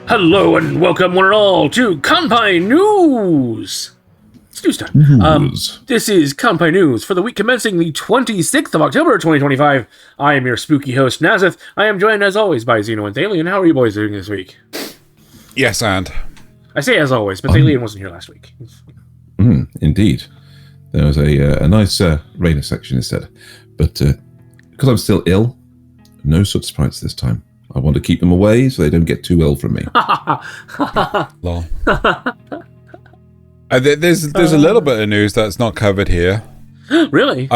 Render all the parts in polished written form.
Hello and welcome one and all to Kanpai News! It's news time. This is Kanpai News for the week commencing the 26th of October 2025. I am your spooky host, Nasuth. I am joined as always by Xeno and Thaylien. How are you boys doing this week? Yes, and? I say as always, but Thaylien wasn't here last week. Indeed. There was a nice Rainer section instead. But because I'm still ill, no such sprites this time. I want to keep them away so they don't get too ill from me. Lol. There's a little bit of news that's not covered here. Really?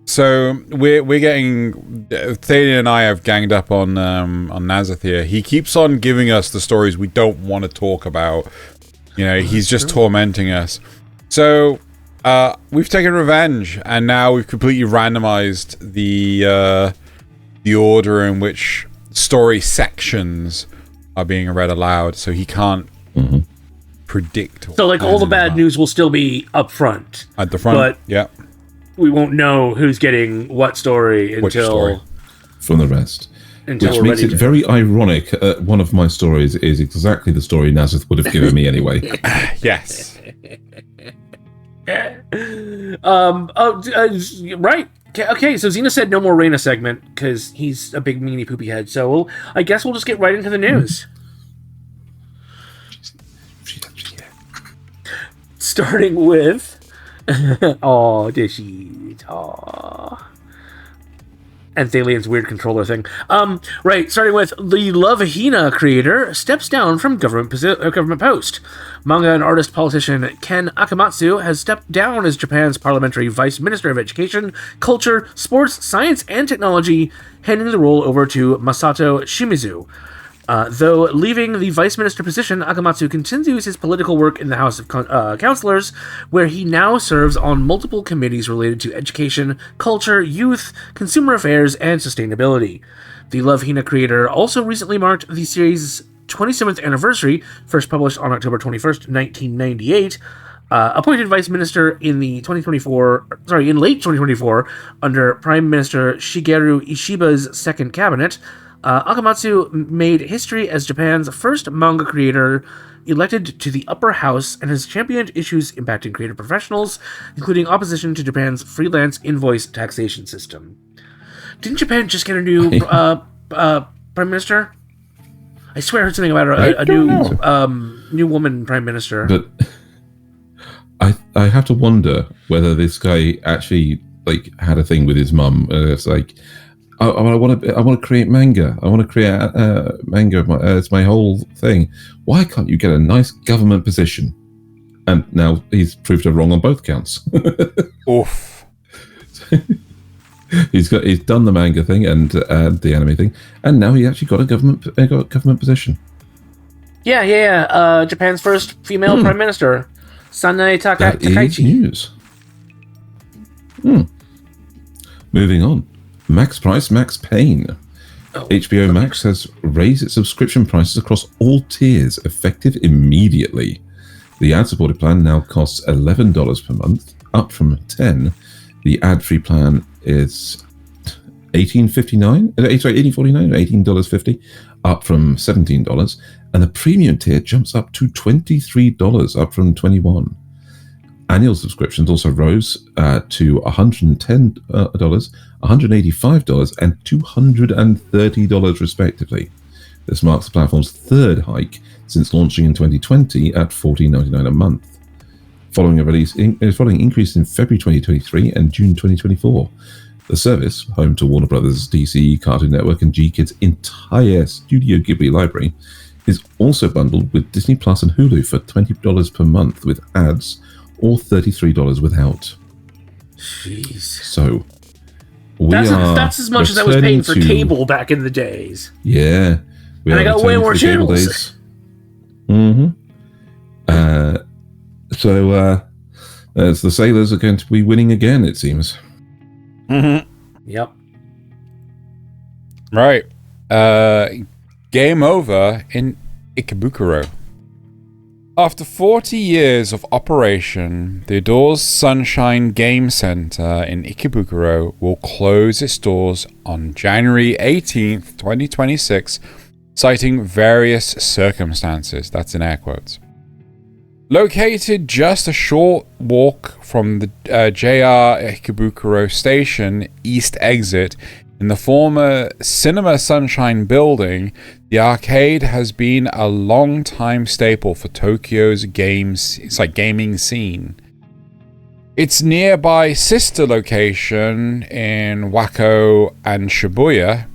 So we're getting Thaylien and I have ganged up on Nasuth here. He keeps on giving us the stories we don't want to talk about. You know, he's just tormenting us. So we've taken revenge, and now we've completely randomized the order in which story sections are being read aloud, so he can't predict. So, like, all the bad news will still be up front. At the front, but yeah. We won't know who's getting what story until... From the rest. Until which makes it very ironic. One of my stories is exactly the story Nasuth would have given me anyway. Yes. Right. Okay, so Xena said no more Reina segment because he's a big meanie poopy head. So I guess we'll just get right into the news. Starting with oh, dishy. Aw. And Thalien's weird controller thing. Right, starting with the Love Hina creator steps down from government post. Manga and artist politician Ken Akamatsu has stepped down as Japan's parliamentary vice minister of education, culture, sports, science, and technology, handing the role over to Masato Shimizu. Though leaving the vice minister position, Akamatsu continues his political work in the House of Councilors, where he now serves on multiple committees related to education, culture, youth, consumer affairs, and sustainability. The Love Hina creator also recently marked the series' 27th anniversary, first published on October 21st, 1998. Appointed vice minister in late 2024 under Prime Minister Shigeru Ishiba's second cabinet. Akamatsu made history as Japan's first manga creator elected to the upper house and has championed issues impacting creative professionals, including opposition to Japan's freelance invoice taxation system. Didn't Japan just get a new prime minister? I swear I heard something about a new woman prime minister. But I have to wonder whether this guy actually had a thing with his mum. It's like, I want to create manga. I want to create manga. It's my whole thing. Why can't you get a nice government position? And now he's proved her wrong on both counts. Oof. He's done the manga thing and the anime thing, and now he actually got a government position. Yeah. Japan's first female prime minister, Sanae Takaichi. That is news. Moving on. Max Price, Max Payne. HBO Max has raised its subscription prices across all tiers, effective immediately. The ad-supported plan now costs $11 per month, up from $10. The ad-free plan is $18.49, $18.50, up from $17. And the premium tier jumps up to $23, up from $21. Annual subscriptions also rose to $110, $185, and $230 respectively. This marks the platform's third hike since launching in 2020 at $14.99 a month, following increase in February 2023 and June 2024. The service, home to Warner Brothers, DC, Cartoon Network, and G-Kid's entire Studio Ghibli library, is also bundled with Disney Plus and Hulu for $20 per month with ads, or $33 without. Jeez. So that's as much as I was paying for cable back in the days. Yeah. And I got way more channels. So as the sailors are going to be winning again, it seems. Yep. Right. Game over in Ikebukuro. After 40 years of operation, the Adores Sunshine Game Center in Ikebukuro will close its doors on January 18th, 2026, citing various circumstances. That's in air quotes. Located just a short walk from the JR Ikebukuro station east exit in the former Cinema Sunshine building, the arcade has been a long-time staple for Tokyo's gaming scene. Its nearby sister location in Wako and Shibuya,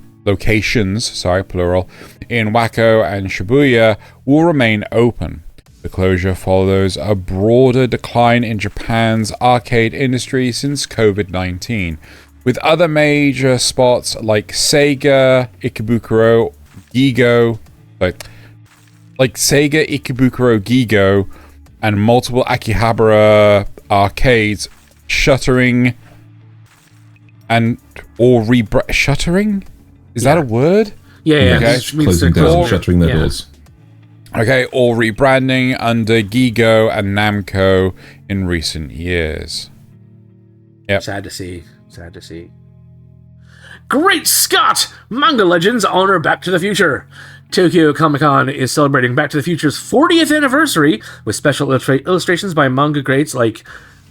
plural, in Wako and Shibuya will remain open. The closure follows a broader decline in Japan's arcade industry since COVID-19, with other major spots like Sega, Ikebukuro, Gigo, Gigo, and multiple Akihabara arcades shuttering shuttering? Is that a word? Yeah. Okay. Closing down and shuttering their doors. Okay, or rebranding under Gigo and Namco in recent years. Yep. Sad to see. Great Scott! Manga legends honor Back to the Future. Tokyo Comic-Con is celebrating Back to the Future's 40th anniversary with special illustrations by manga greats like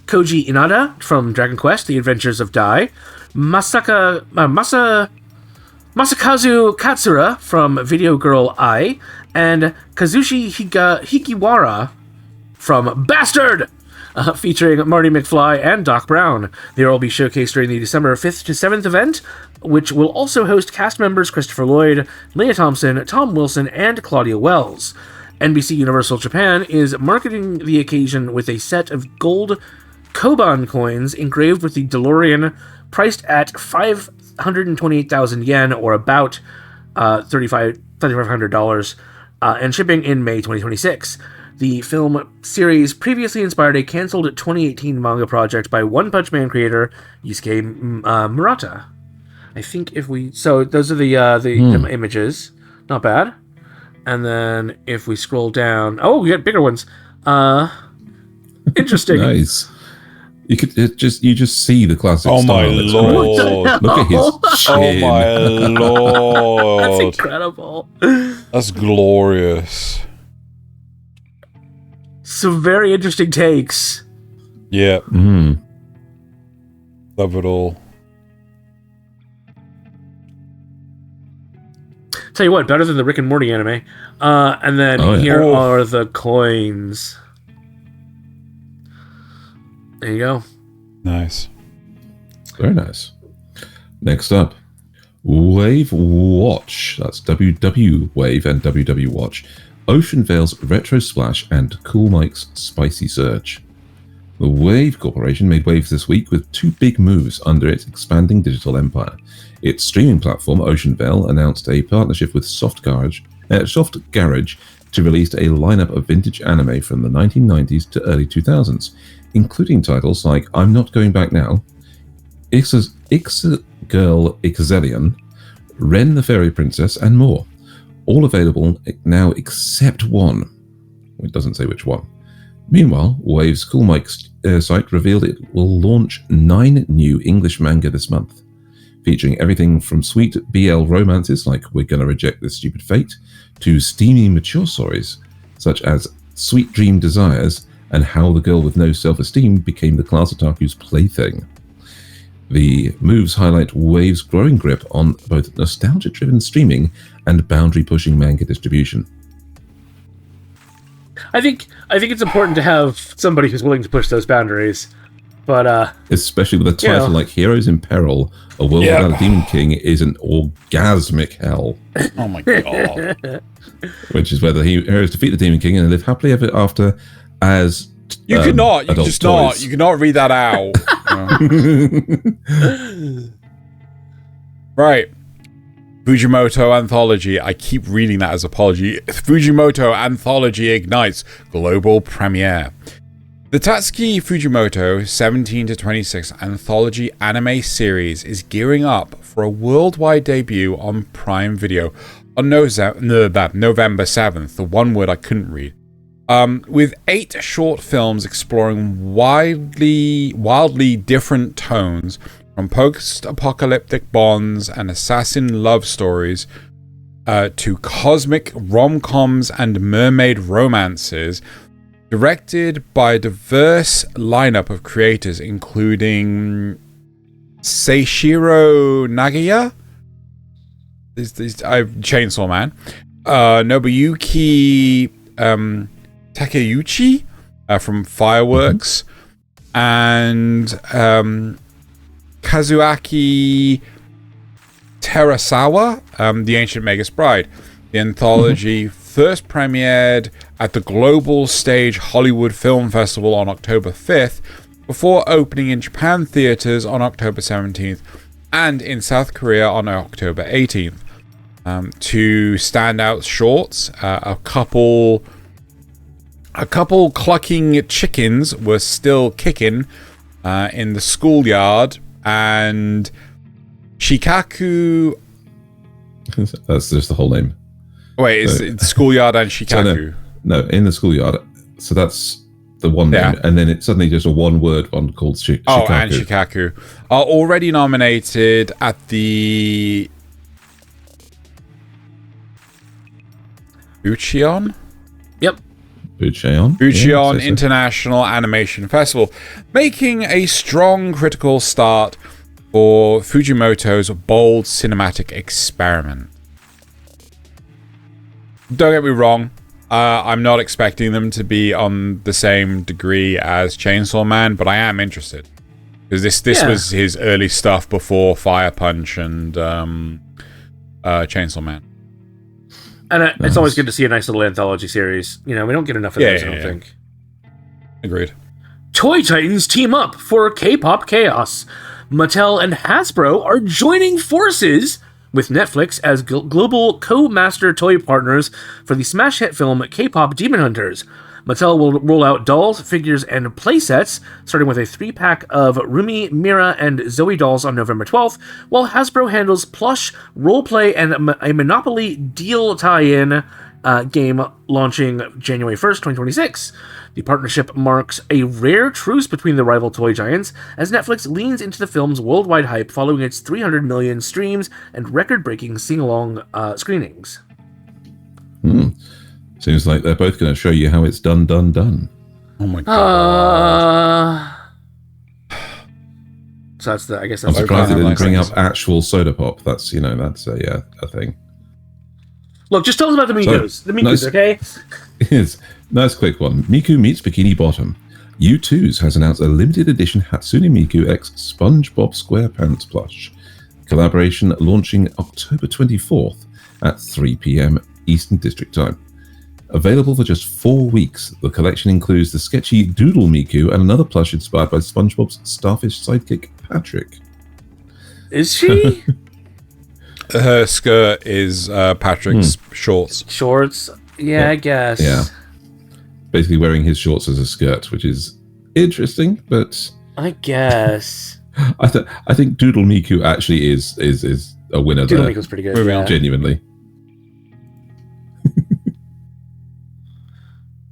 Koji Inada from Dragon Quest: The Adventures of Dai, Masakazu Katsura from Video Girl Ai, and Kazushi Hikiwara from Bastard! Featuring Marty McFly and Doc Brown. They will all be showcased during the December 5th to 7th event, which will also host cast members Christopher Lloyd, Leah Thompson, Tom Wilson, and Claudia Wells. NBC Universal Japan is marketing the occasion with a set of gold Koban coins engraved with the DeLorean, priced at 528,000 yen, or about $3,500, and shipping in May 2026. The film series previously inspired a canceled 2018 manga project by One Punch Man creator Yusuke Murata. I think so those are the images. Not bad. And then if we scroll down, we got bigger ones. Interesting. Nice. You just see the classic. Oh style. my lord! Look at his chin. Oh my lord! That's incredible. That's glorious. Some very interesting takes. Yeah. Love it all. Tell you what, better than the Rick and Morty anime. And then here are the coins. There you go. Nice. Very nice. Next up, WWWatch. That's WWWave and WWWatch. OceanVeil's Retro Splash and Coolmic's Spicy Surge. The Wave Corporation made waves this week with two big moves under its expanding digital empire. Its streaming platform, OceanVeil, announced a partnership with Soft Garage to release a lineup of vintage anime from the 1990s to early 2000s, including titles like I'm Not Going Back Now, Xenogelion, Ren the Fairy Princess, and more. All available now except one. It doesn't say which one. Meanwhile, Wave's Coolmic site revealed it will launch 9 new English manga this month, featuring everything from sweet BL romances like We're Gonna Reject This Stupid Fate, to steamy mature stories such as Sweet Dream Desires and How the Girl with No Self-Esteem Became the Class Otaku's Plaything. The moves highlight Wave's growing grip on both nostalgia-driven streaming and boundary-pushing manga distribution. I think it's important to have somebody who's willing to push those boundaries, but especially with a title like Heroes in Peril, A World Without a Demon King is an orgasmic hell. Oh my god! Which is where the heroes defeat the Demon King and live happily ever after as you cannot read that out. Right. Fujimoto Anthology. I keep reading that as apology. Fujimoto Anthology Ignites global premiere. The Tatsuki Fujimoto 17 to 26 anthology anime series is gearing up for a worldwide debut on Prime Video on November 7th. The one word I couldn't read. With 8 short films exploring wildly different tones, from post-apocalyptic bonds and assassin love stories to cosmic rom-coms and mermaid romances, directed by a diverse lineup of creators, including Seishiro Nagaya, Chainsaw Man, Nobuyuki Takeuchi from Fireworks, and Kazuaki Terasawa, The Ancient Magus Bride. The anthology first premiered at the Global Stage Hollywood Film Festival on October 5th, before opening in Japan theaters on October 17th and in South Korea on October 18th. Two standout shorts, a couple clucking chickens were still kicking in the schoolyard, and Shikaku. That's just the whole name. Wait, it's schoolyard and Shikaku? So no, in the schoolyard. So that's the one name, and then it's suddenly just a one-word one called Shikaku. Oh, and Shikaku are already nominated at the Bucheon? Yep. Bucheon International Animation Festival, making a strong critical start for Fujimoto's bold cinematic experiment. Don't get me wrong, I'm not expecting them to be on the same degree as Chainsaw Man, but I am interested. Because this was his early stuff before Fire Punch and Chainsaw Man. And it's always good to see a nice little anthology series. You know, we don't get enough of those, I don't think. Agreed. Toy Titans team up for K-pop chaos. Mattel and Hasbro are joining forces with Netflix as global co-master toy partners for the smash hit film K-pop Demon Hunters. Mattel will roll out dolls, figures, and playsets, starting with a 3-pack of Rumi, Mira, and Zoe dolls on November 12th, while Hasbro handles plush, roleplay, and a Monopoly deal tie-in game launching January 1st, 2026. The partnership marks a rare truce between the rival toy giants as Netflix leans into the film's worldwide hype following its 300 million streams and record-breaking sing-along screenings. Seems like they're both going to show you how it's done. Oh my god. So that's I guess I'm that's surprised they didn't bring up actual soda pop. That's that's a thing. Look, just tell us about the Mikus. The Mikus, okay? Yes. Nice quick one. Miku meets Bikini Bottom. U2's has announced a limited edition Hatsune Miku X SpongeBob SquarePants plush. Collaboration launching October 24th at 3 p.m. Eastern District Time. Available for just 4 weeks, the collection includes the sketchy Doodle Miku and another plush inspired by SpongeBob's starfish sidekick, Patrick. Is she? Her skirt is Patrick's shorts. Shorts? Yeah, I guess. Yeah. Basically wearing his shorts as a skirt, which is interesting, but... I guess. I think Doodle Miku actually is a winner Doodle there. Miku's pretty good, yeah. Genuinely.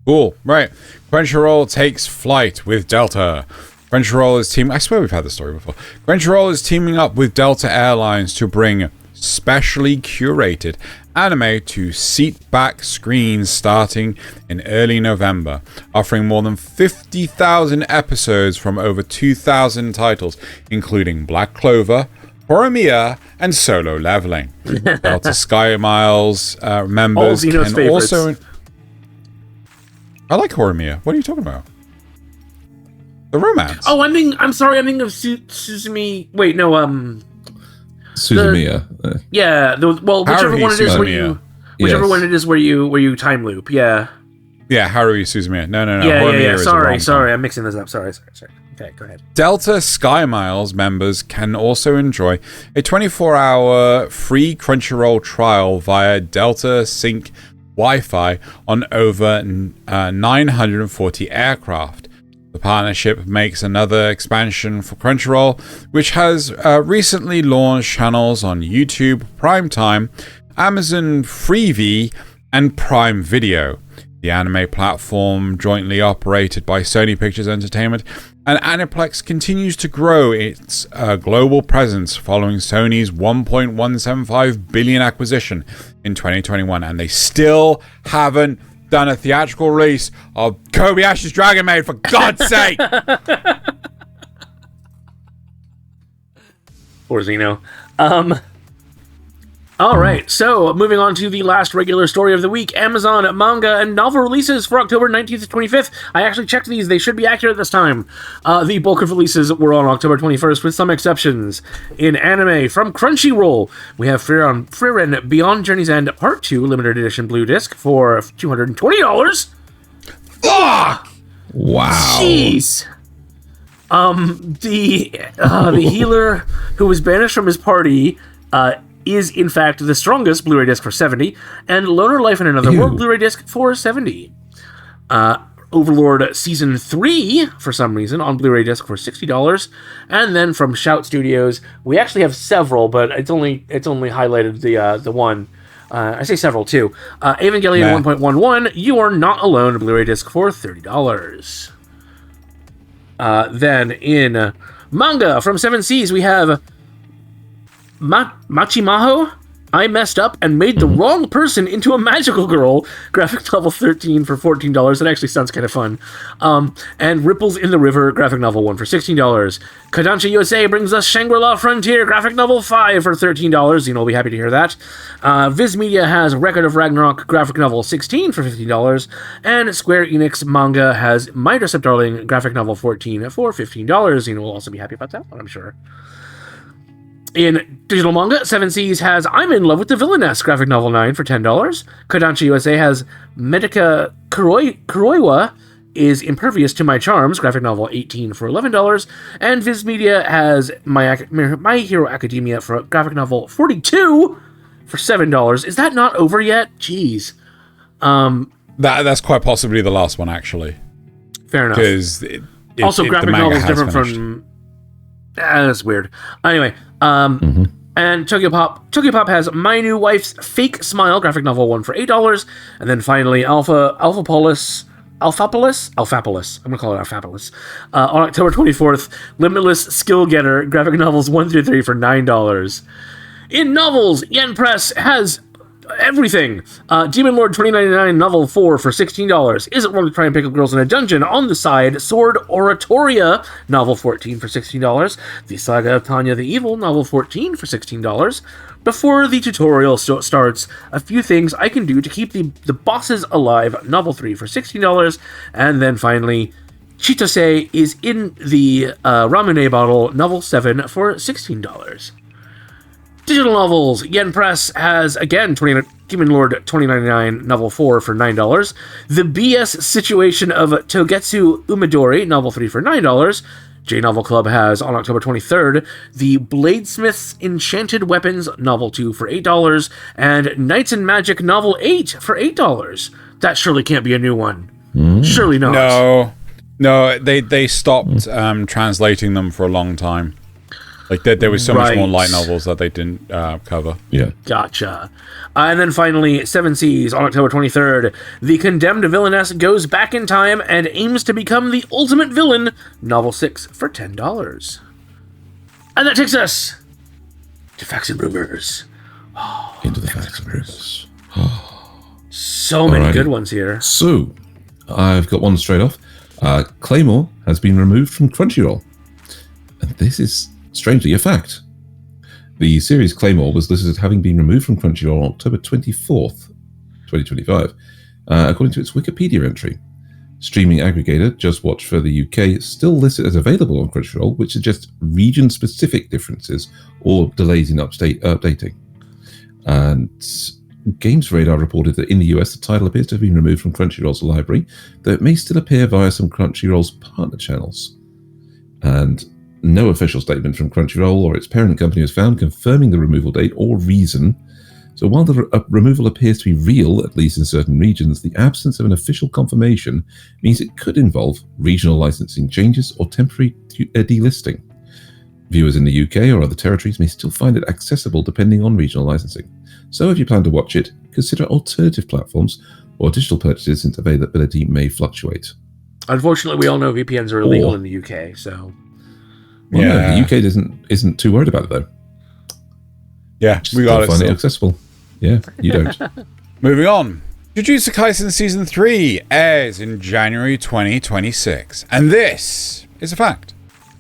Cool. Right. Crunchyroll takes flight with Delta. Crunchyroll is teaming... I swear we've had this story before. Crunchyroll is teaming up with Delta Airlines to bring specially curated anime to seat-back screens starting in early November, offering more than 50,000 episodes from over 2,000 titles, including Black Clover, Horimiya, and Solo Leveling. Delta Sky Miles members can favorites. also... I like Horimiya. What are you talking about? The romance. Oh, I'm sorry. I'm thinking of Suzume. Wait, no. Suzumiya. Yeah. Whichever one it is where you, one it is where you time loop. Yeah. Yeah, Haruhi Suzumiya. No. Yeah. Sorry. I'm mixing this up. Sorry. Okay, go ahead. Delta Sky Miles members can also enjoy a 24-hour free Crunchyroll trial via Delta Sync Wi-Fi on over 940 aircraft. The partnership makes another expansion for Crunchyroll, which has recently launched channels on YouTube, Primetime, Amazon Freevee, and Prime Video. The anime platform, jointly operated by Sony Pictures Entertainment And Aniplex continues to grow its global presence following Sony's $1.175 billion acquisition in 2021, and they still haven't done a theatrical release of Kobayashi's Dragon Maid, for God's sake! Poor Xeno. All right, so moving on to the last regular story of the week, Amazon manga and novel releases for October 19th to 25th. I actually checked these. They should be accurate this time. The bulk of releases were on October 21st, with some exceptions. In anime, from Crunchyroll, we have Frieren Beyond Journey's End Part 2 limited edition blue disc for $220. Fuck! Wow. Jeez! The healer who was banished from his party, is in fact the strongest Blu-ray disc for $70, and Loner Life in Another World Blu-ray disc for $70. Overlord Season 3, for some reason, on Blu-ray disc for $60, and then from Shout Studios, we actually have several, but it's only highlighted the one. I say several too. Evangelion 1.11, You Are Not Alone, Blu-ray disc for $30. Then in manga from Seven Seas, we have Machimaho, I Messed Up and Made the Wrong Person into a Magical Girl, graphic novel 13 for $14. That actually sounds kind of fun. And Ripples in the River, graphic novel 1 for $16. Kodansha USA brings us Shangri-La Frontier, graphic novel 5 for $13. You know, we'll be happy to hear that. Viz Media has Record of Ragnarok, graphic novel 16 for $15. And Square Enix manga has My Dress Up Darling, graphic novel 14 for $15. You know, we'll also be happy about that one, I'm sure. In digital manga, Seven Seas has I'm in Love with the Villainess, graphic novel 9 for $10. Kodansha USA has Medica Kuroiwa is Impervious to My Charms, graphic novel 18 for $11. And Viz Media has My Hero Academia for graphic novel 42 for $7. Is that not over yet? Jeez. That's quite possibly the last one, actually. Fair enough. Because also, graphic novel is different finished. from... that's weird. Anyway, and Tokyo Pop has My New Wife's Fake Smile, graphic novel 1 for $8. And then finally, Alphapolis. I'm going to call it Alphapolis. On October 24th, Limitless Skill Getter, graphic novels 1 through 3 for $9. In novels, Yen Press has everything. Demon Lord 2099 novel 4 for $16. Is It Wrong to Try and Pick Up Girls in a Dungeon? On the side, Sword Oratoria novel 14 for $16. The Saga of Tanya the Evil novel 14 for $16. Before the tutorial starts, A Few Things I Can Do to Keep the Bosses Alive novel 3 for $16. And then finally, Chitose is in the Ramune bottle novel 7 for $16. Digital novels, Yen Press has, again, Demon Lord 2099 novel 4 for $9. The BS Situation of Togetsu Umidori novel 3 for $9. J Novel Club has, on October 23rd, the Bladesmith's Enchanted Weapons novel 2 for $8. And Knights and Magic novel 8 for $8. That surely can't be a new one. Surely not. No, they stopped translating them for a long time. Like, there was so much more light novels that they didn't cover. Yeah. Gotcha. And then finally, Seven Seas, on October 23rd, the condemned villainess goes back in time and aims to become the ultimate villain, novel 6 for $10. And that takes us to Facts and Rumors. Into the facts and rumors. So many good ones here. So, I've got one straight off. Claymore has been removed from Crunchyroll. And this is strangely a fact. The series Claymore was listed as having been removed from Crunchyroll on October 24th, 2025, according to its Wikipedia entry. Streaming aggregator Just Watch for the UK is still listed as available on Crunchyroll, which suggests region-specific differences or delays in updating. And Games Radar reported that in the US, the title appears to have been removed from Crunchyroll's library, though it may still appear via some Crunchyroll's partner channels. And no official statement from Crunchyroll or its parent company was found confirming the removal date or reason. So while the removal appears to be real, at least in certain regions, the absence of an official confirmation means it could involve regional licensing changes or temporary delisting. Viewers in the UK or other territories may still find it accessible depending on regional licensing. So if you plan to watch it, consider alternative platforms or digital purchases since availability may fluctuate. Unfortunately, we all know VPNs are illegal Or- in the UK, so... Well, no, Yeah. the UK isn't too worried about it though. Yeah, Just we got don't it. find it Still. accessible. Yeah, you don't. Moving on. Jujutsu Kaisen Season 3 airs in January 2026. And this is a fact.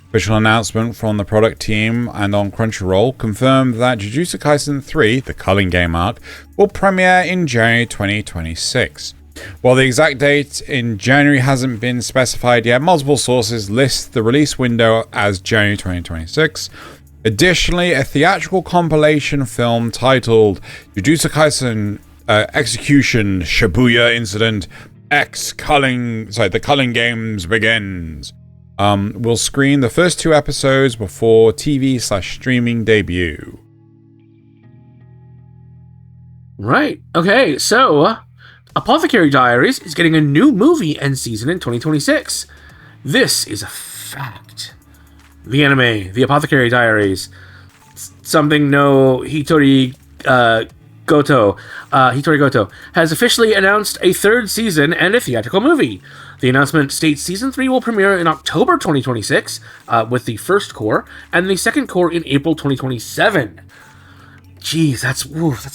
Official announcement from the product team and on Crunchyroll confirmed that Jujutsu Kaisen 3, the culling game arc, will premiere in January 2026. While the exact date in January hasn't been specified yet, multiple sources list the release window as January 2026. Additionally, a theatrical compilation film titled Jujutsu Kaisen Execution Shibuya Incident the Culling Games Begins will screen the first 2 episodes before TV/streaming debut. Right. Okay, so Apothecary Diaries is getting a new movie and season in 2026. This is a fact. The anime, The Apothecary Diaries, something no Hitori Goto, has officially announced a 3rd season and a theatrical movie. The announcement states Season 3 will premiere in October 2026 with the first core, and the second core in April 2027. Jeez, that's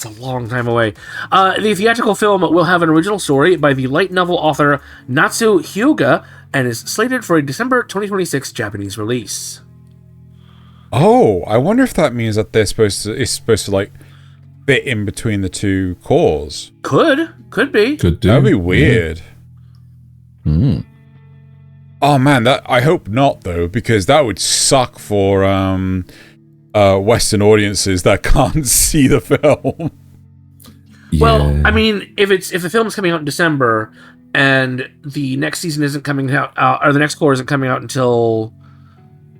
a long time away. The theatrical film will have an original story by the light novel author Natsu Hyuga and is slated for a December 2026 Japanese release. Oh, I wonder if that means that it's supposed to like fit in between the 2 cores. Could be. Could do. That'd be weird. Oh man, I hope not though, because that would suck for Western audiences that can't see the film. Well, Yeah. I mean, if the film's coming out in December and the next season isn't coming out, or the next core isn't coming out until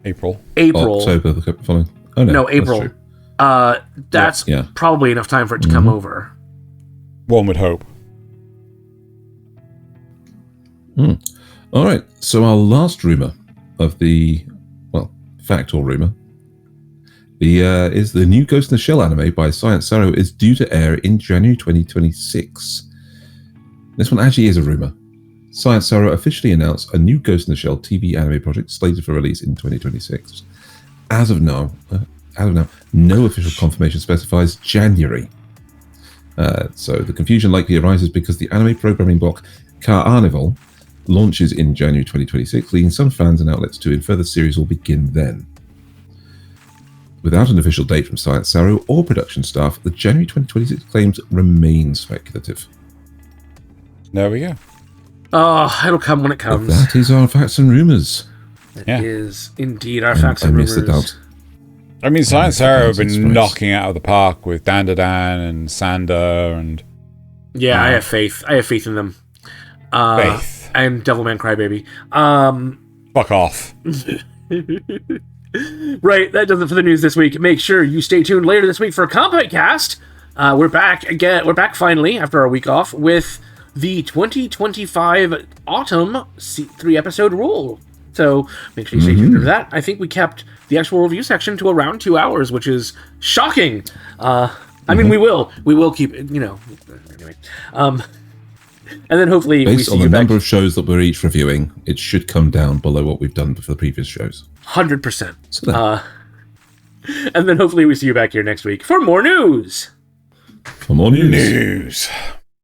April. October the following. Oh No, that's April. true. That's Yeah. probably enough time for it to come over. One would hope. All right. So our last rumor of the fact or rumor is the new Ghost in the Shell anime by Science Saro is due to air in January 2026. This one actually is a rumor. Science Saro officially announced a new Ghost in the Shell TV anime project slated for release in 2026. As of now, no official confirmation specifies January. So the confusion likely arises because the anime programming block Carnival launches in January 2026, leading some fans and outlets to infer the series will begin then. Without an official date from Science Saro or production staff, the January 2026 claims remain speculative. There we go. Oh, it'll come when it But comes. that is our facts and rumors. It Yeah. is indeed our facts and I missed rumors. the doubt. I mean, Science Sarah have been Surprise. knocking it out of the park with Dandadan and Sander and Yeah, I have faith. I have faith in them. Faith. And Devilman Crybaby. Fuck off. Right, that does it for the news this week. Make sure you stay tuned later this week for Kanpai Cast. We're back again. We're back finally after our week off with the 2025 autumn 3-episode rule. So make sure you stay tuned for that. I think we kept the actual review section to around 2 hours, which is shocking. I mean, we will keep it, anyway. And then hopefully we Based see on you the back number of shows that we're each reviewing, it should come down below what we've done for the previous shows. 100%. So there. And then hopefully we see you back here next week for more news. For more news. News.